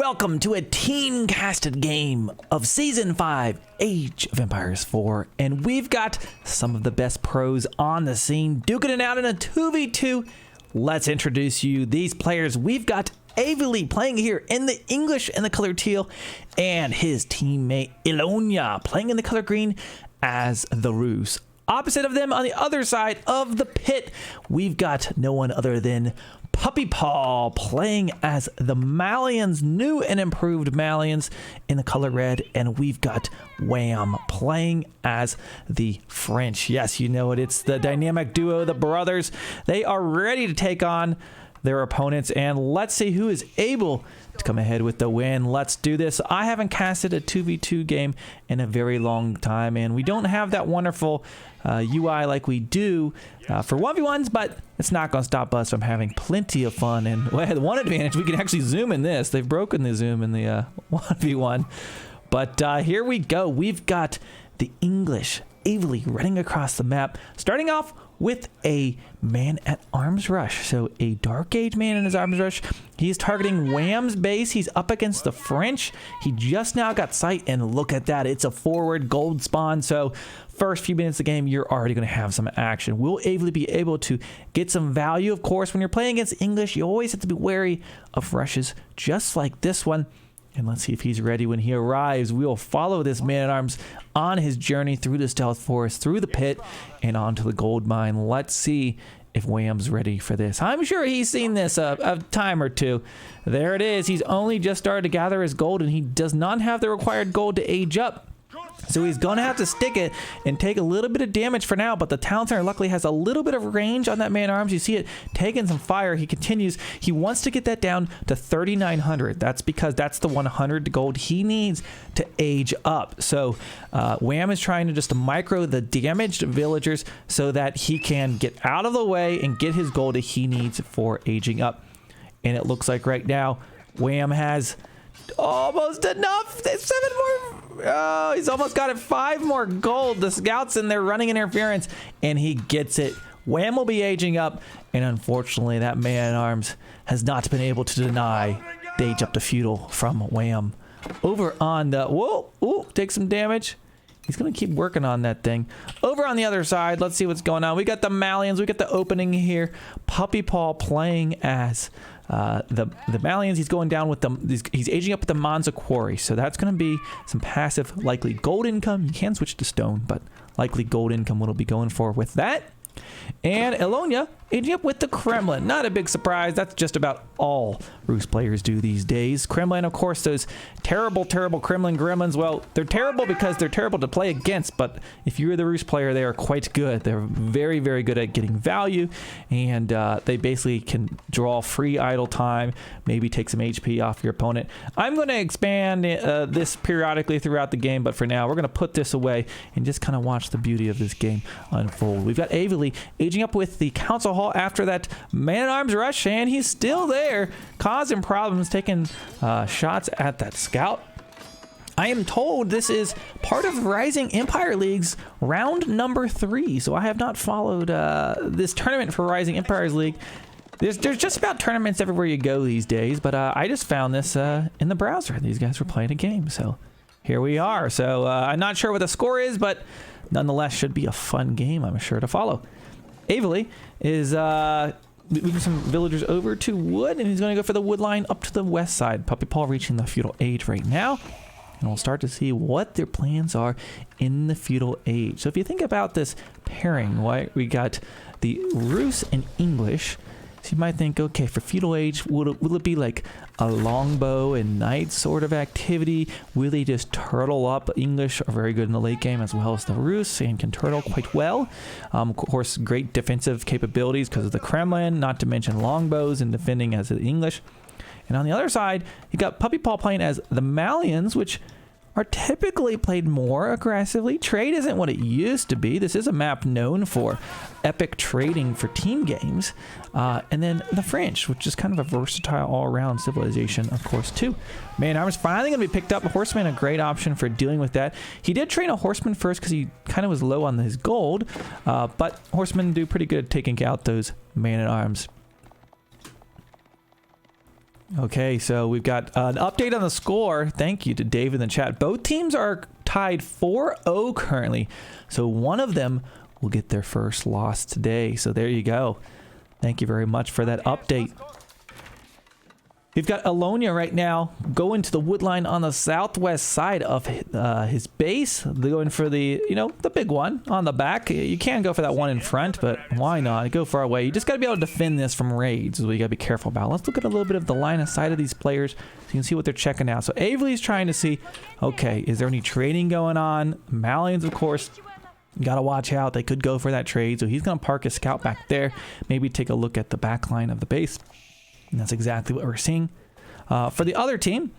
Welcome to a team-casted game of Season 5, Age of Empires 4, and we've got some of the best pros on the scene, duking it out in a 2v2. Let's introduce you these players. We've got Avely playing here in the English and the color teal, and his teammate Elyona playing in the color green as the Rus. Opposite of them, on the other side of the pit, we've got no one other than Puppypaw playing as the Malians, new and improved Malians in the color red, and we've got Wham playing as the French. Yes, you know it. It's the dynamic duo, the brothers. They are ready to take on their opponents, and let's see who is able to come ahead with the win. Let's do this. I haven't casted a 2v2 game in a very long time, and we don't have that wonderful UI like we do for 1v1s, but it's not going to stop us from having plenty of fun. And well, the one advantage, we can actually zoom in this. They've broken the zoom in the 1v1. But here we go. We've got the English Avely running across the map, starting off with a man at arms rush. So a Dark Age man in his arms rush. He's targeting Wham's base. He's up against the French. He just now got sight, and look at that. It's a forward gold spawn. So first few minutes of the game, you're already going to have some action. Will Avely be able to get some value? Of course, when you're playing against English, you always have to be wary of rushes just like this one. And let's see if he's ready when he arrives. We will follow this man-at-arms on his journey through the stealth forest, through the pit, and onto the gold mine. Let's see if Wham's ready for this. I'm sure he's seen this a time or two. There it is. He's only just started to gather his gold, and he does not have the required gold to age up. So he's going to have to stick it and take a little bit of damage for now, but the Talon Center luckily has a little bit of range on that man-at-arms. You see it taking some fire. He continues. He wants to get that down to 3,900. That's because that's the 100 gold he needs to age up. So Wham is trying to just micro the damaged villagers so that he can get out of the way and get his gold that he needs for aging up. And it looks like right now Wham has almost enough. 7 more. Oh, he's almost got it. 5 more gold. The scouts in there running interference, and he gets it. Wham will be aging up, and unfortunately that man-at-arms has not been able to deny the age up to feudal from Wham. Over on the ooh, take some damage. He's gonna keep working on that thing. Over on the other side, let's see what's going on. We got the Malians. We got the opening here. Puppypaw playing as the Malians. He's going down with them. He's aging up with the Monza Quarry. So that's going to be some passive, likely gold income. You can switch to stone, but likely gold income will be going for with that. And Elyona aging up with the Kremlin. Not a big surprise. That's just about all Rus players do these days. Kremlin, of course, those terrible, terrible Kremlin gremlins. Well, they're terrible because they're terrible to play against, but if you're the Rus player, they are quite good. They're very, very good at getting value, and they basically can draw free idle time, maybe take some HP off your opponent. I'm going to expand this periodically throughout the game, but for now, we're going to put this away and just kind of watch the beauty of this game unfold. We've got Avely aging up with the Council Hall after that man-at-arms rush, and he's still there, causing problems, taking shots at that scout. I am told this is part of Rising Empire League's round number 3, so I have not followed this tournament for Rising Empires League. There's just about tournaments everywhere you go these days, but I just found this in the browser. These guys were playing a game, so here we are. So I'm not sure what the score is, but nonetheless should be a fun game, I'm sure, to follow. Avely is moving some villagers over to wood, and he's going to go for the wood line up to the west side. Puppypaw reaching the feudal age right now, and we'll start to see what their plans are in the feudal age. So if you think about this pairing, right, we got the Rus and English. So you might think, okay, for feudal age, will it be like a longbow and knight sort of activity? Will they just turtle up? English are very good in the late game as well as the Rus, and can turtle quite well. Of course, great defensive capabilities because of the Kremlin, not to mention longbows and defending as the English. And on the other side, you got Puppypaw playing as the Malians, which are typically played more aggressively. Trade isn't what it used to be. This is a map known for epic trading for team games. And then the French, which is kind of a versatile all-around civilization, of course, too. Man-at-arms finally going to be picked up. Horseman, a great option for dealing with that. He did train a Horseman first because he kind of was low on his gold, but Horsemen do pretty good at taking out those man-at-arms. Okay, so we've got an update on the score. Thank you to Dave in the chat. Both teams are tied 4-0 currently. So one of them will get their first loss today. So there you go. Thank you very much for that update. We've got Elyona right now going to the wood line on the southwest side of his base. They're going for the, you know, the big one on the back. You can go for that one in front, but why not? Go far away. You just got to be able to defend this from raids, is what you got to be careful about. Let's look at a little bit of the line of sight of these players so you can see what they're checking out. So Avely's trying to see, okay, is there any trading going on? Malians, of course, you got to watch out. They could go for that trade. So he's going to park his scout back there. Maybe take a look at the back line of the base. And that's exactly what we're seeing. For the other team,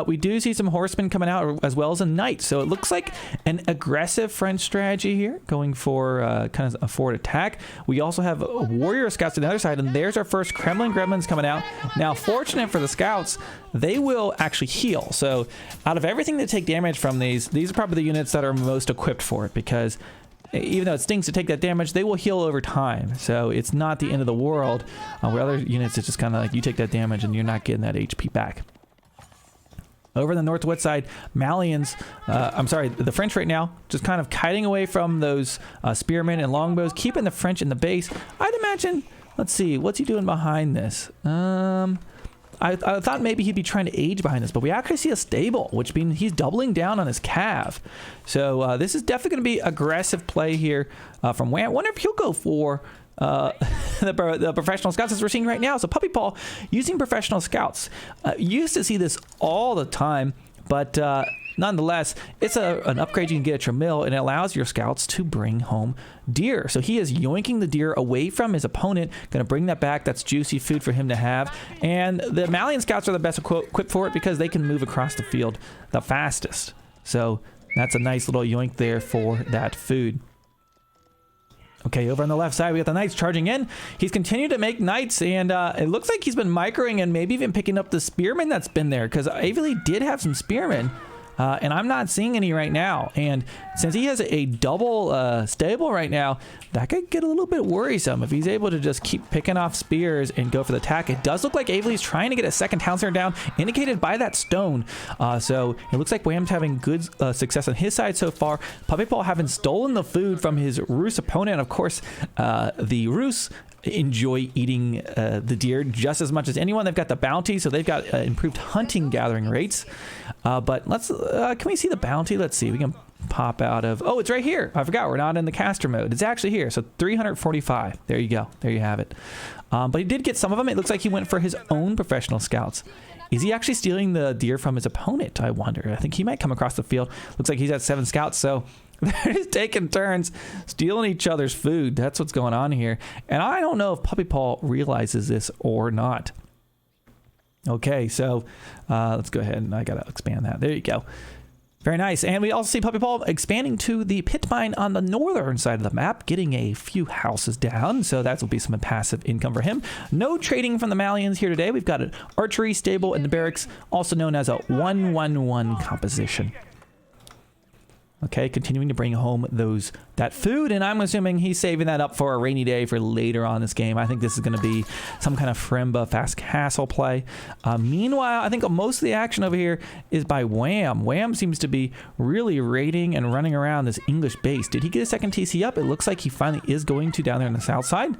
we do see some horsemen coming out as well as a knight. So it looks like an aggressive French strategy here, going for kind of a forward attack. We also have warrior scouts on the other side, and there's our first Kremlin gremlins coming out. Now, fortunate for the scouts, they will actually heal. So out of everything that take damage from these are probably the units that are most equipped for it, because even though it stings to take that damage, they will heal over time. So it's not the end of the world. Where other units, it's just kind of like you take that damage and you're not getting that HP back. Over the northwest side, Malians, the French right now, just kind of kiting away from those spearmen and longbows, keeping the French in the base. I'd imagine, let's see, what's he doing behind this? I thought maybe he'd be trying to age behind this, but we actually see a stable, which means he's doubling down on his cav. So this is definitely going to be aggressive play here from Wham. I wonder if he'll go for the professional scouts as we're seeing right now. So Puppypaw using professional scouts. Used to see this all the time, but nonetheless, it's an upgrade you can get at your mill, and it allows your scouts to bring home deer. So he is yoinking the deer away from his opponent, going to bring that back. That's juicy food for him to have. And the Malian scouts are the best equipped for it because they can move across the field the fastest. So that's a nice little yoink there for that food. Okay, over on the left side, we got the knights charging in. He's continued to make knights, and it looks like he's been microing and maybe even picking up the spearmen that's been there, because Avely did have some spearmen. And I'm not seeing any right now. And since he has a double stable right now, that could get a little bit worrisome if he's able to just keep picking off spears and go for the attack. It does look like Avely's trying to get a second town center down, indicated by that stone. So it looks like Wham's having good success on his side so far. Puppypaw having stolen the food from his Rus opponent. Of course, the Rus enjoy eating the deer just as much as anyone. They've got the bounty, so they've got improved hunting gathering rates. But let's can we see the bounty? Let's see. We can pop out of, oh, it's right here. I forgot we're not in the caster mode. It's actually here. So 345. There you go. There you have it. But he did get some of them. It looks like he went for his own professional scouts. Is he actually stealing the deer from his opponent? I wonder. I think he might come across the field. Looks like he's at 7 scouts, so they're just taking turns stealing each other's food. That's what's going on here. And I don't know if Puppypaw realizes this or not. Okay, so let's go ahead, and I gotta expand that. There you go. Very nice. And we also see Puppypaw expanding to the pit mine on the northern side of the map, getting a few houses down. So that will be some passive income for him. No trading from the Malians here today. We've got an archery stable in the barracks, also known as a 1-1-1 composition. Okay, continuing to bring home that food, and I'm assuming he's saving that up for a rainy day for later on this game. I think this is going to be some kind of Fremba fast castle play. Meanwhile, I think most of the action over here is by Wham. Wham seems to be really raiding and running around this English base. Did he get a second TC up? It looks like he finally is going to down there on the south side.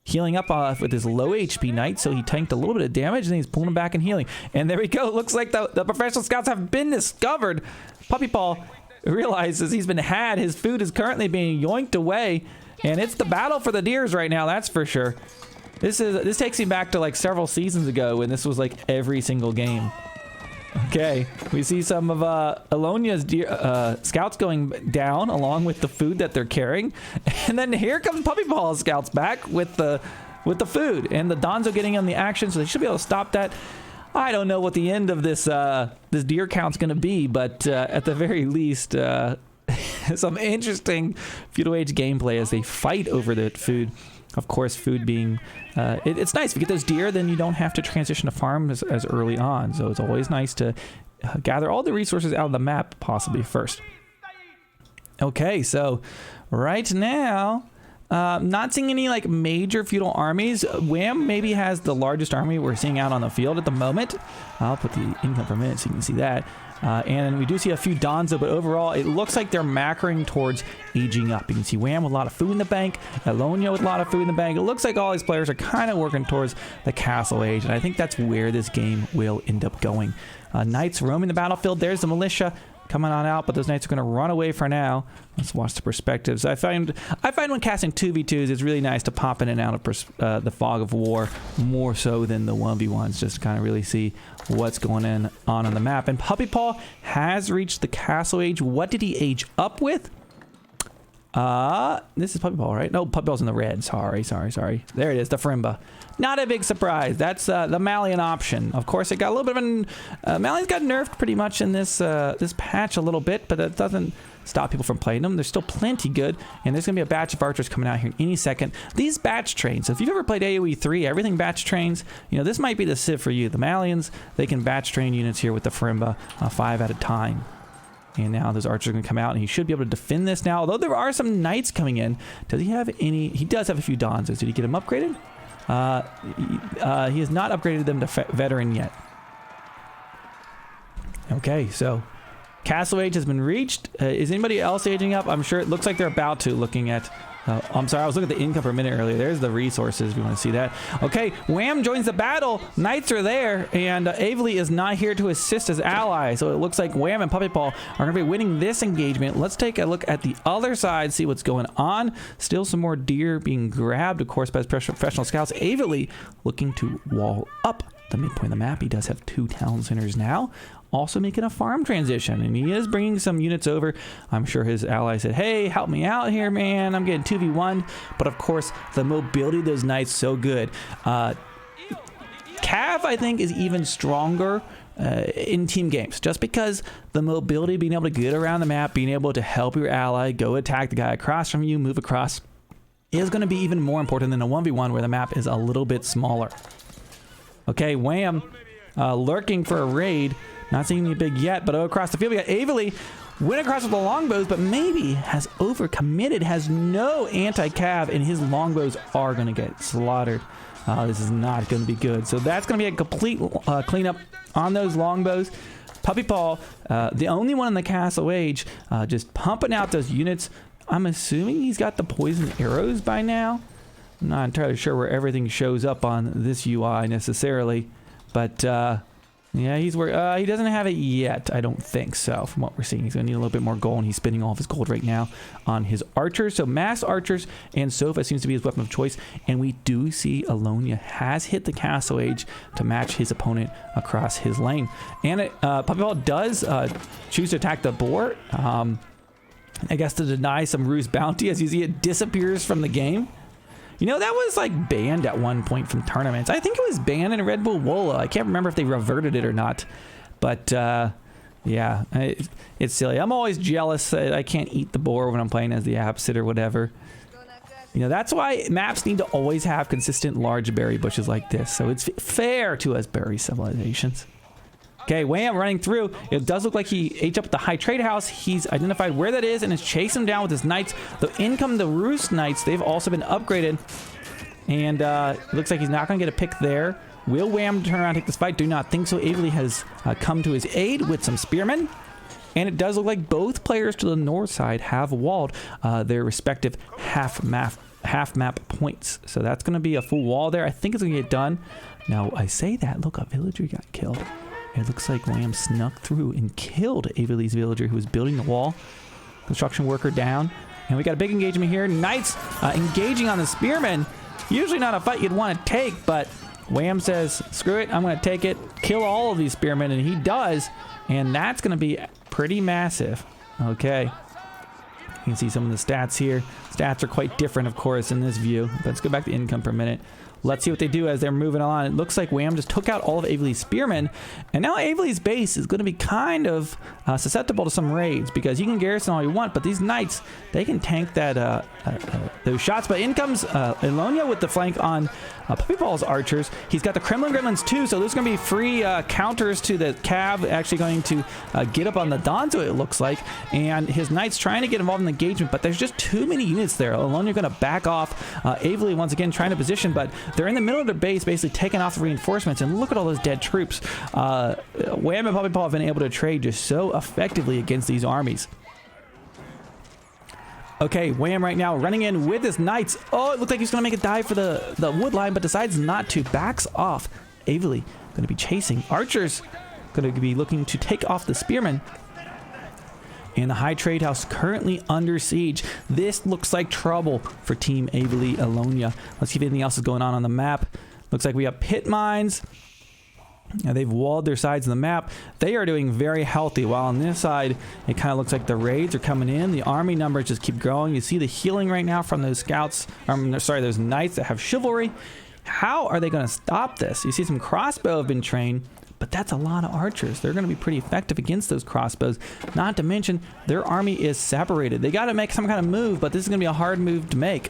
Healing up with his low HP knight, so he tanked a little bit of damage, and he's pulling him back and healing. And there we go. It looks like the professional scouts have been discovered. Puppypaw realizes he's been had. His food is currently being yoinked away, and it's the battle for the deers right now, that's for sure. This takes him back to like several seasons ago when this was like every single game. Okay, we see some of Elyona's scouts going down along with the food that they're carrying, and then here comes Puppypaw's scouts back with the food, and the Donzo getting on the action, so they should be able to stop that. I don't know what the end of this this deer count's going to be, but at the very least, some interesting feudal age gameplay as they fight over the food. Of course, food being it's nice if you get those deer, then you don't have to transition to farm as early on. So it's always nice to gather all the resources out of the map possibly first. Okay, so right now Not seeing any like major feudal armies. Wham maybe has the largest army we're seeing out on the field at the moment. I'll put the income per minute so you can see that. And we do see a few Donzo, but overall it looks like they're macroing towards aging up. You can see Wham with a lot of food in the bank, Elyona with a lot of food in the bank. It looks like all these players are kind of working towards the castle age, and I think that's where this game will end up going. Knights roaming the battlefield. There's the militia coming on out, but those knights are going to run away for now. Let's watch the perspectives. I find when casting 2v2s, it's really nice to pop in and out of the fog of war more so than the 1v1s, just to kind of really see what's going on the map. And Puppypaw has reached the castle age. What did he age up with? This is Puppypaw, right? No, Puppypaw's in the red. Sorry. There it is, the Frimba. Not a big surprise. That's the Malian option. Of course, it got a little bit of an... Malian's got nerfed pretty much in this this patch a little bit, but that doesn't stop people from playing them. They're still plenty good, and there's going to be a batch of archers coming out here in any second. These batch trains, so if you've ever played AoE4, everything batch trains, you know, this might be the civ for you. The Malians, they can batch train units here with the Frimba 5 at a time. And now those archers are going to come out, and he should be able to defend this now. Although there are some knights coming in. Does he have any? He does have a few Donzos. Did he get them upgraded? He has not upgraded them to veteran yet. Okay, so castle age has been reached. Is anybody else aging up? I'm sure it looks like they're about to, looking at... I'm sorry, I was looking at the income per minute earlier. There's the resources, if you want to see that. Okay, Wham joins the battle. Knights are there, and Avely is not here to assist his ally. So it looks like Wham and Puppypaw are going to be winning this engagement. Let's take a look at the other side, see what's going on. Still some more deer being grabbed, of course, by his professional scouts. Avely looking to wall up the midpoint of the map. He does have 2 town centers now. Also making a farm transition, and he is bringing some units over. I'm sure his ally said, hey, help me out here, man. I'm getting 2v1. But of course, the mobility of those knights so good. Cav, I think, is even stronger in team games, just because the mobility, being able to get around the map, being able to help your ally go attack the guy across from you, move across, is going to be even more important than a 1v1 where the map is a little bit smaller. Okay, Wham lurking for a raid. Not seeing any big yet, but across the field we got Avely went across with the longbows, but maybe has overcommitted, has no anti-cav, and his longbows are going to get slaughtered. This is not going to be good. So that's going to be a complete cleanup on those longbows. Puppypaw, the only one in the castle age, just pumping out those units. I'm assuming he's got the poison arrows by now. I'm not entirely sure where everything shows up on this UI necessarily, but... yeah, he doesn't have it yet. I don't think so. From what we're seeing, he's going to need a little bit more gold, and he's spending all of his gold right now on his archers. So mass archers and Sofa seems to be his weapon of choice. And we do see Elyona has hit the castle age to match his opponent across his lane. And Puppypaw does choose to attack the boar. I guess to deny some ruse bounty, as you see it disappears from the game. You know, that was like banned at one point from tournaments. I think it was banned in Red Bull Wola. I can't remember if they reverted it or not. But yeah, it's silly. I'm always jealous that I can't eat the boar when I'm playing as the opposite or whatever. You know, that's why maps need to always have consistent large berry bushes like this. So it's fair to us berry civilizations. Okay, Wham running through. It does look like he aged up at the high trade house. He's identified where that is and is chasing him down with his knights. The income, the roost knights, they've also been upgraded. And it looks like he's not going to get a pick there. Will Wham turn around and take this fight? Do not think so. Avely has come to his aid with some spearmen. And it does look like both players to the north side have walled their respective half map points. So that's going to be a full wall there. I think it's going to get done. Now, I say that. Look, a villager got killed. It looks like Wham snuck through and killed Avely's villager who was building the wall. Construction worker down. And we got a big engagement here. Knights engaging on the spearmen. Usually not a fight you'd want to take, but Wham says, screw it, I'm going to take it. Kill all of these spearmen, and he does. And that's going to be pretty massive. Okay. You can see some of the stats here. Stats are quite different, of course, in this view. But let's go back to income per minute. Let's see what they do as they're moving on. It looks like Wham just took out all of Avely's spearmen, and now Avely's base is going to be kind of susceptible to some raids, because you can garrison all you want, but these knights, they can tank that those shots. But in comes Elyona with the flank on Puppypaw's archers. He's got the Kremlin Gremlins too, so there's going to be free counters to the Cav actually going to get up on the Donzo, it looks like, and his knights trying to get involved in the engagement, but there's just too many units units there. Elyona going to back off. Avely once again trying to position, but they're in the middle of their base, basically taking off the reinforcements. And look at all those dead troops. Wham and Puppypaw have been able to trade just so effectively against these armies. Okay, Wham right now running in with his knights. Oh, it looked like he's going to make a dive for the wood line, but decides not to. Backs off. Avely going to be chasing. Archers going to be looking to take off the spearmen. And the High Trade House currently under siege. This looks like trouble for Team Avely Elyona. Let's see if anything else is going on the map. Looks like we have pit mines. Now they've walled their sides of the map. They are doing very healthy, while on this side, it kind of looks like the raids are coming in. The army numbers just keep growing. You see the healing right now from those scouts, sorry, those knights that have chivalry. How are they going to stop this? You see some crossbow have been trained, but that's a lot of archers. They're going to be pretty effective against those crossbows. Not to mention, their army is separated. They got to make some kind of move, but this is going to be a hard move to make.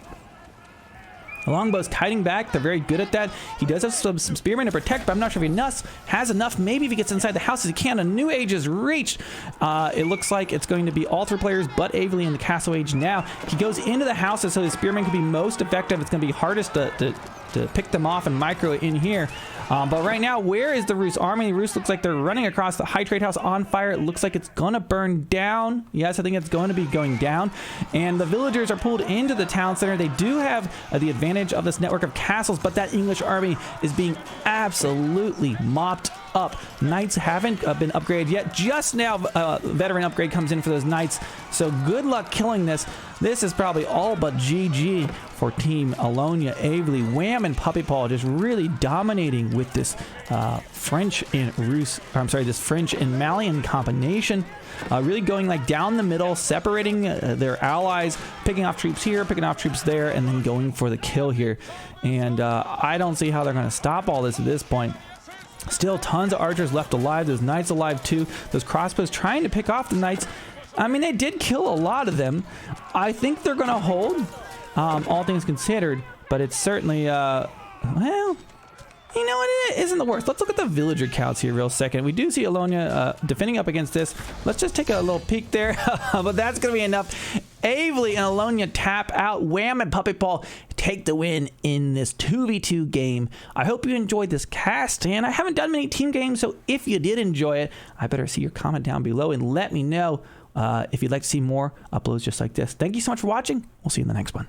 The longbow's kiting back. They're very good at that. He does have some spearmen to protect, but I'm not sure if he has enough. Maybe if he gets inside the house as he can. A new age is reached. It looks like it's going to be all 3 players but Avely in the castle age now. He goes into the houses so the spearmen can be most effective. It's going to be hardest to pick them off and micro it in here. But right now, where is the Roos army? The Roos looks like they're running across the High Trade House on fire. It looks like it's going to burn down. Yes, I think it's going to be going down. And the villagers are pulled into the town center. They do have the advantage of this network of castles, but that English army is being absolutely mopped up. Knights haven't been upgraded yet. Just now, veteran upgrade comes in for those knights. So good luck killing this. This is probably all but GG for Team Elyona. Avely, Wham, and Puppypaw just really dominating with this French and this French and Malian combination. Really going like down the middle, separating their allies, picking off troops here, picking off troops there, and then going for the kill here. And I don't see how they're going to stop all this at this point. Still tons of archers left alive. There's knights alive too. Those crossbows trying to pick off the knights. I mean, they did kill a lot of them. I think they're going to hold, all things considered. But it's certainly, well, you know what? It isn't the worst. Let's look at the villager counts here real second. We do see Elyona defending up against this. Let's just take a little peek there. But that's going to be enough. Avely and Elyona tap out. Wham and Puppypaw take the win in this 2v2 game. I hope you enjoyed this cast, and I haven't done many team games, so if you did enjoy it, I better see your comment down below and let me know if you'd like to see more uploads just like this. Thank you so much for watching. We'll see you in the next one.